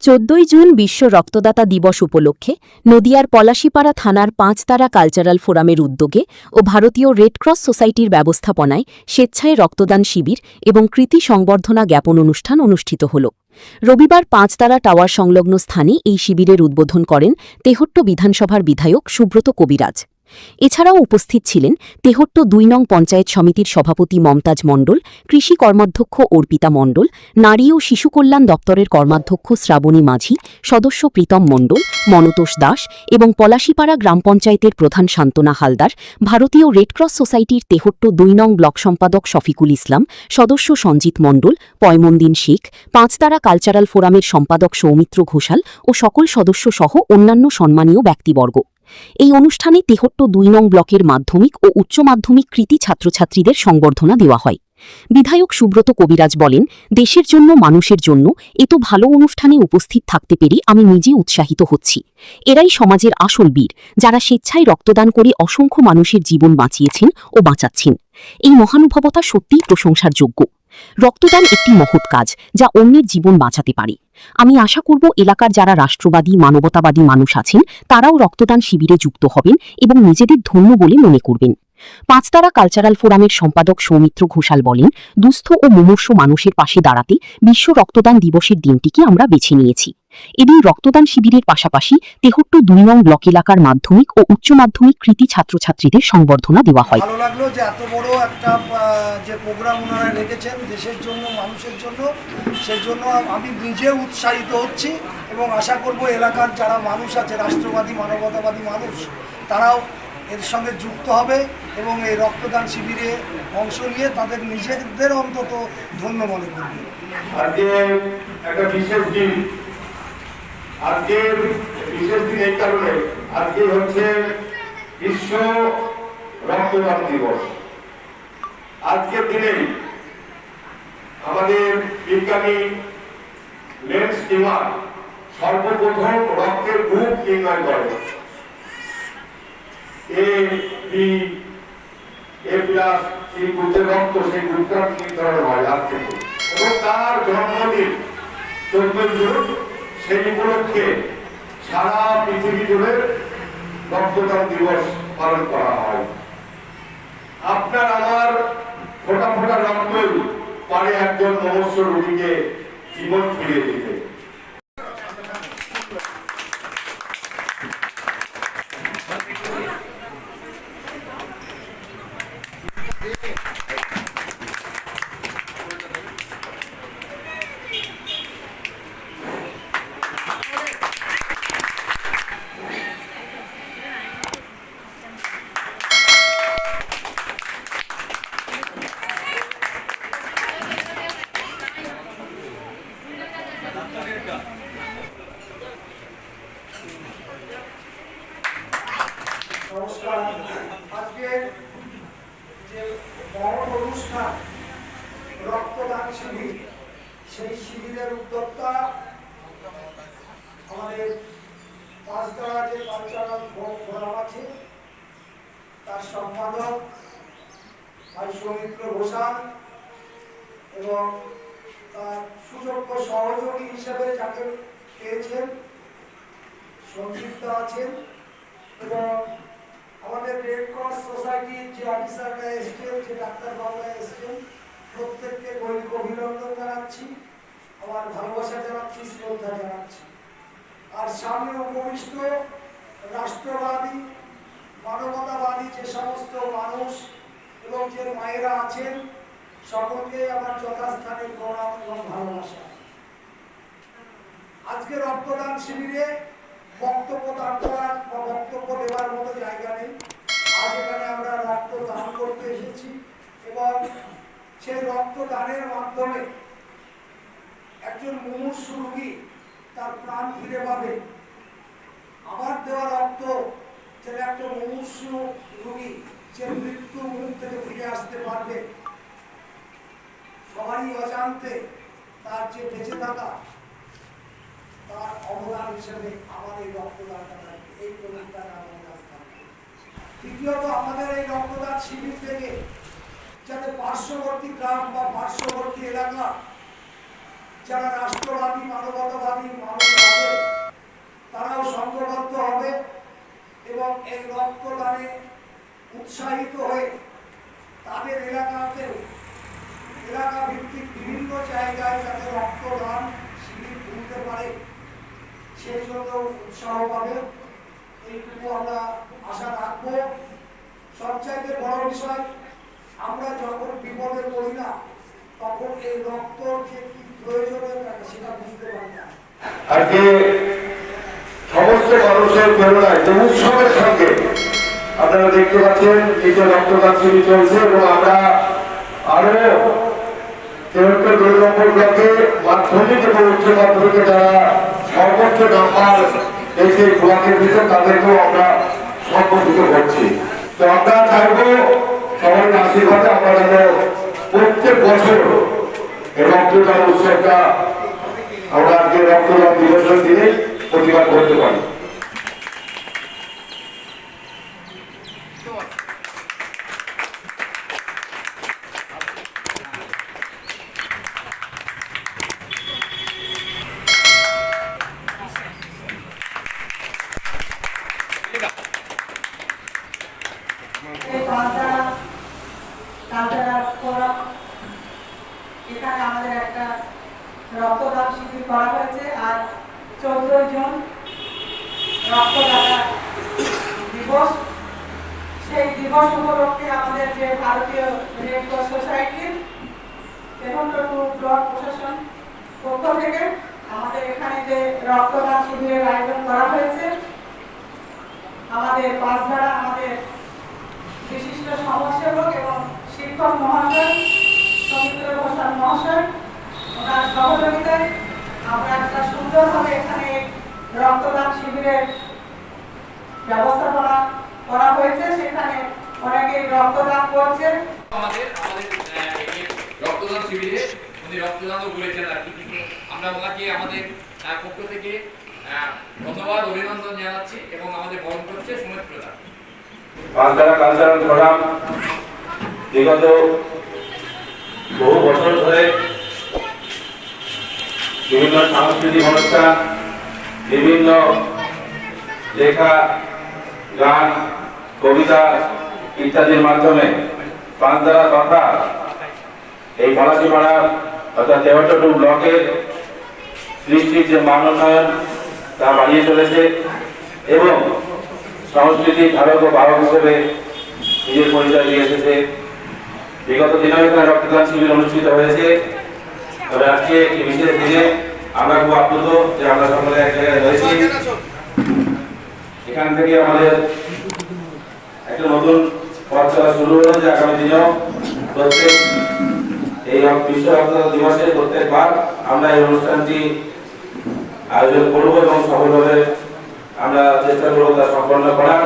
14 June বিশ্ব রক্তদাতা দিবস উপলক্ষে নদিয়ার পলাশীপাড়া থানার পাঁচতারা কালচারাল ফোরামের উদ্যোগে ও ভারতীয় রেডক্রস সোসাইটির ব্যবস্থাপনায় স্বেচ্ছায় রক্তদান শিবির এবং কৃতি সংবর্ধনা জ্ঞাপন অনুষ্ঠান অনুষ্ঠিত হল। রবিবার পাঁচতারা টাওয়ার সংলগ্ন স্থানে এই শিবিরের উদ্বোধন করেন তেহট্ট বিধানসভার বিধায়ক সুব্রত কবিরাজ। এছাড়াও উপস্থিত ছিলেন তেহট্ট ২ নং পঞ্চায়েত সমিতির সভাপতি মমতাজ মণ্ডল, কৃষি কর্মাধ্যক্ষ অর্পিতা মণ্ডল, নারী ও শিশু কল্যাণ দপ্তরের কর্মাধ্যক্ষ শ্রাবণী মাঝি, সদস্য প্রীতম মণ্ডল, মনতোষ দাস এবং পলাশীপাড়া গ্রাম পঞ্চায়েতের প্রধান শান্তনা হালদার, ভারতীয় রেডক্রস সোসাইটির তেহট্ট ২ নং ব্লক সম্পাদক শফিকুল ইসলাম, সদস্য সঞ্জিত মণ্ডল, পয়মনদিন শেখ, পাঁচতারা কালচারাল ফোরামের সম্পাদক সৌমিত্র ঘোষাল ও সকল সদস্য সহ অন্যান্য সম্মানীয় ব্যক্তিবর্গ। এই অনুষ্ঠানে তেহট্ট ২ নং ব্লকের মাধ্যমিক ও উচ্চ মাধ্যমিক কৃতি ছাত্রছাত্রীদের সংবর্ধনা দেওয়া হয়। বিধায়ক সুব্রত কবিরাজ বলেন, দেশের জন্য মানুষের জন্য এত ভালো অনুষ্ঠানে উপস্থিত থাকতে পেরে আমি নিজে উৎসাহিত হচ্ছি। এরাই সমাজের আসল বীর, যারা স্বেচ্ছায় রক্তদান করে অসংখ্য মানুষের জীবন বাঁচিয়েছেন ও বাঁচাচ্ছেন। এই মহানুভবতা সত্যিই প্রশংসার যোগ্য। রক্তদান একটি মহৎ কাজ, যা অন্যের জীবন বাঁচাতে পারে। আমি আশা করব এলাকার যারা রাষ্ট্রবাদী মানবতাবাদী মানুষ আছেন তারাও রক্তদান শিবিরে যুক্ত হবেন এবং নিজেদের ধন্য বলে মনে করবেন। পাঁচতারা কালচারাল ফোরামের সম্পাদক সৌমিত্র ঘোষাল বলেন, দুস্থ ও মুমূর্ষু মানুষের পাশে দাঁড়াতে বিশ্ব রক্তদান দিবসের দিনটিকে আমরা বেছে নিয়েছি। এদিন রক্তদান শিবিরের পাশাপাশি তেহট্ট ২ নং ব্লক এলাকার মাধ্যমিক ও উচ্চ মাধ্যমিক কৃতি ছাত্রছাত্রীদের সংবর্ধনা দেওয়া হয়। ভালো লাগলো যে এত বড় একটা যে প্রোগ্রাম ওনারা রেখেছেন দেশের জন্য মানুষের জন্য, সেই জন্য আমি নিজে উৎসাহিত হচ্ছি এবং আশা করব এলাকার যারা মানুষ আছে রাষ্ট্রবাদী মানবতাবাদী মানুষ তারাও এর সঙ্গে যুক্ত হবে এবং এই রক্তদান শিবিরে অংশ নিয়ে তাদের নিজেদের অন্তত ধন্য মনে করবে। আজকে একটা বিশেষ দিন, আজকের বিশেষ দিন এই কারণে আজকে হচ্ছে বিশ্ব রক্তদান দিবস। আজকের দিনে আমাদের বিজ্ঞানী লেন্স স্টিমার সর্বপ্রথম রক্তের গ্রুপ নির্ণয় করে। এ প্লাস সেই গ্রুপের রক্ত, সেই গ্রুপটা নির্ধারণ হয় আজ থেকে এবং তার জন্মদিন 14 জুন। সেই উপলক্ষে সারা পৃথিবী জুড়ে রক্তদান দিবস পালন করা হয়। আপনার আমার ফোটা ফোটা রক্তই পারে একজন মুমূর্ষু রোগীকে জীবন ফিরিয়ে দিতে। নমস্কার। আজকে যে বড় অনুষ্ঠান রক্তদান শিবির, সেই শিবিরের উদ্যোক্তা আমাদের পাঁচতারা যে কালচারাল ফোরাম আছে তার সম্পাদক ভাই সৌমিত্র ঘোষাল এবং তার সুযোগ্য সহযোগী হিসেবে যাকে পেয়েছেন সঞ্জিত আছেন এবং আমাদের রেডক্রস সোসাইটির যে অফিসাররা এসছেন, যে ডাক্তারবাবুরা এসছেন, প্রত্যেককে গৈরিক অভিনন্দন জানাচ্ছি, আমার ভালোবাসা জানাচ্ছি, শ্রদ্ধা জানাচ্ছি। আর সামনে উপবিষ্ট রাষ্ট্রবাদী মানবতাবাদী যে সমস্ত মানুষ এবং যে মায়েরা আছেন সকলকে আমার যথাস্থানে প্রণাম এবং ভালোবাসা। আজকে রক্তদান শিবিরে বক্তব্য দান করার বা বক্তব্য দেওয়ার মতো জায়গা নেই। আজ এখানে আমরা রক্ত দান করতে এসেছি এবং সেই রক্তদানের মাধ্যমে একজন মুমূর্ষু রোগী তার প্রাণ ফিরে পাবে। আবার দেওয়া রক্ত যেন একটা মুমূর্ষু রোগী যে মৃত্যু মুখ থেকে ফিরে আসতে পারবে, সবারই অজান্তে তার যে বেঁচে থাকা তার অবদান হিসেবে আমার এই রক্তদানটা থাকবে, এই প্রতিজ্ঞাটা আমাদের কাছে থাকবে। দ্বিতীয়ত, আমাদের এই রক্তদান শিবির থেকে যাতে পার্শ্ববর্তী গ্রাম বা পার্শ্ববর্তী এলাকা যারা রাষ্ট্রবাদী মানবতাবাদী মানুষ আছে তারাও সংঘবদ্ধ হবে এবং এই রক্তদানে উৎসাহিত হয়ে তাদের এলাকাতে এলাকা ভিত্তিক বিভিন্ন জায়গায় যাতে রক্তদান শিবির খুলতে পারে সেই জন্য উৎসাহ পাবে, এইটুকু আমরা আশা রাখবো। সবচাইতে বড় বিষয়, আমরা যখন বিপদে পড়ি না তখন এই রক্ত যে কি প্রয়োজনীয় থাকে সেটা বুঝতে পারি না। আজকে সমস্ত মানুষের প্রেরণায় যে উৎসবের সঙ্গে আপনারা দেখতে পাচ্ছেন এই যে রক্তদান শিবির চলছে এবং আমরা আরো ২ নম্বর ব্লকে মাধ্যমিক এবং উচ্চ মাধ্যমিকে যারা সর্বোচ্চ নাম্বার পেয়েছে ব্লকের ভিতরে তাদেরকেও আমরা সম্বোধিত করছি। তো আমরা চাইবো সবাই আশীর্বাদে আমরা যেন প্রত্যেক বছর রক্তদান উৎসবটা আমরা আজকে রক্তদান দিবসের দিনে প্রতিবাদ করতে পারি। এখানে আমাদের একটা রক্তদান শিবির করা হয়েছে আর 14 জুন রক্তদাতা দিবস। সেই দিবস উপলক্ষে আমাদের যে ভারতীয় রেড ক্রস সোসাইটির তেহট্টু ব্লক প্রশাসন পক্ষ থেকে আমাদের এখানে যে রক্তদান শিবিরের আয়োজন করা হয়েছে, আমাদের পাঁচধারা আমাদের বিশিষ্ট সমাজসেবক এবং শিক্ষক মহাশয় সৌমিত্র ঘোষাল মহাশয় ওনার সহযোগিতায় আমরা একটা সুন্দরভাবে এখানে রক্তদান শিবিরের ব্যবস্থাপনা করা হয়েছে। সেখানে অনেকেই রক্তদান করছে। আমাদের রক্তদান শিবিরে উনি রক্তদানও করেছেন আর কি, আমরা ওনাকে আমাদের পক্ষ থেকে ধন্যবাদ অভিনন্দন জানাচ্ছি এবং আমাদের বরণ করছে সুমিত প্রধান। পাঁচধারা কালচারাল ফোরাম বিগত বহু বছর ধরে বিভিন্ন সাংস্কৃতিক অনুষ্ঠান, বিভিন্ন লেখা, গান, কবিতা ইত্যাদির মাধ্যমে পাঁচধারা তথা এই পলাশীপাড়া অর্থাৎ তেহট্টু ব্লকের সৃষ্টির যে মান উন্নয়ন তা বাড়িয়ে চলেছে এবং সংস্কৃতি ধারক ও বাহক হিসেবে নিজের পরিচয় দিয়ে এসেছে। বিগত দিনেও এখানে রক্তদান শিবির অনুষ্ঠিত হয়েছে। তবে আজকে এই বিশেষ দিনে আমরা খুব আপ্লুত যে আমরা সকলে এক জায়গায় রয়েছি। এখান থেকে আমাদের একটা নতুন পথ চলা শুরু হলো যে আগামী দিনেও প্রত্যেক এই বিশ্ব রক্তদান দিবসে প্রত্যেকবার আমরা এই অনুষ্ঠানটি আয়োজন করব এবং সফলভাবে আমরা চেষ্টা করব তা সম্পন্ন করার।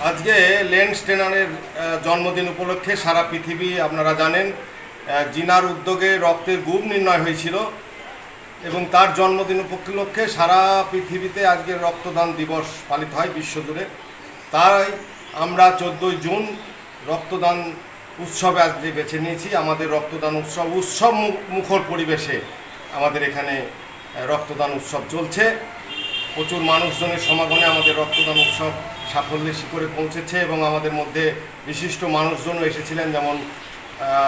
আজকে লেন্স টেনারের জন্মদিন উপলক্ষে সারা পৃথিবী আপনারা জানেন জিনার উদ্যোগে রক্তের গ্রুপ নির্ণয় হয়েছিল এবং তার জন্মদিন উপলক্ষে সারা পৃথিবীতে আজকে রক্তদান দিবস পালিত হয় বিশ্বজুড়ে। তাই আমরা 14 জুন রক্তদান উৎসবে আজকে বেছে নিয়েছি। আমাদের রক্তদান উৎসব মুখর পরিবেশে আমাদের এখানে রক্তদান উৎসব চলছে। প্রচুর মানুষজনের সমাগমে আমাদের রক্তদান উৎসব সাফল্যের শিখরে পৌঁছেছে এবং আমাদের মধ্যে বিশিষ্ট মানুষজনও এসেছিলেন, যেমন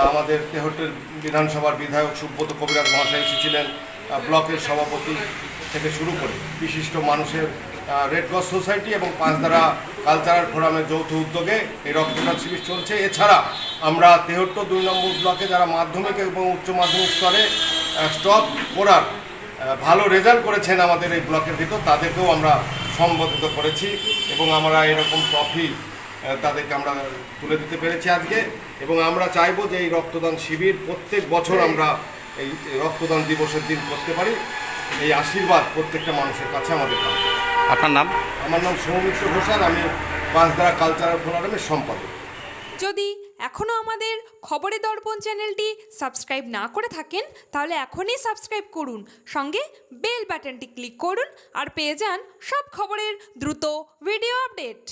আমাদের তেহট্টের বিধানসভার বিধায়ক সুব্রত কবিরাজ মহাশয় এসেছিলেন, ব্লকের সভাপতি থেকে শুরু করে বিশিষ্ট মানুষের রেড ক্রস সোসাইটি এবং পাঁচধারা কালচারাল ফোরামের যৌথ উদ্যোগে এই রক্তদান শিবির চলছে। এছাড়া আমরা তেহট্ট 2 নম্বর ব্লকে যারা মাধ্যমিক এবং উচ্চ মাধ্যমিক স্তরে স্টপ করার ভালো রেজাল্ট করেছেন আমাদের এই ব্লকের ভিতর, তাদেরকেও আমরা সম্বোধিত করেছি এবং আমরা এরকম ট্রফি তাদেরকে আমরা তুলে দিতে পেরেছি আজকে। এবং আমরা চাইবো যে এই রক্তদান শিবির প্রত্যেক বছর আমরা এই রক্তদান দিবসের দিন করতে পারি। এই আশীর্বাদ প্রত্যেকটা মানুষের কাছে আমাদের পাবো। আপনার নাম? আমার নাম সৌমিত্র ঘোষাল, আমি পাঁচদারা কালচারাল ফোরামের সম্পাদক। যদি এখনও আমাদের খবরের দর্পণ চ্যানেলটি সাবস্ক্রাইব না করে থাকেন তাহলে এখনই সাবস্ক্রাইব করুন, সঙ্গে বেল বাটনটি ক্লিক করুন আর পেয়ে যান সব খবরের দ্রুত ভিডিও আপডেট।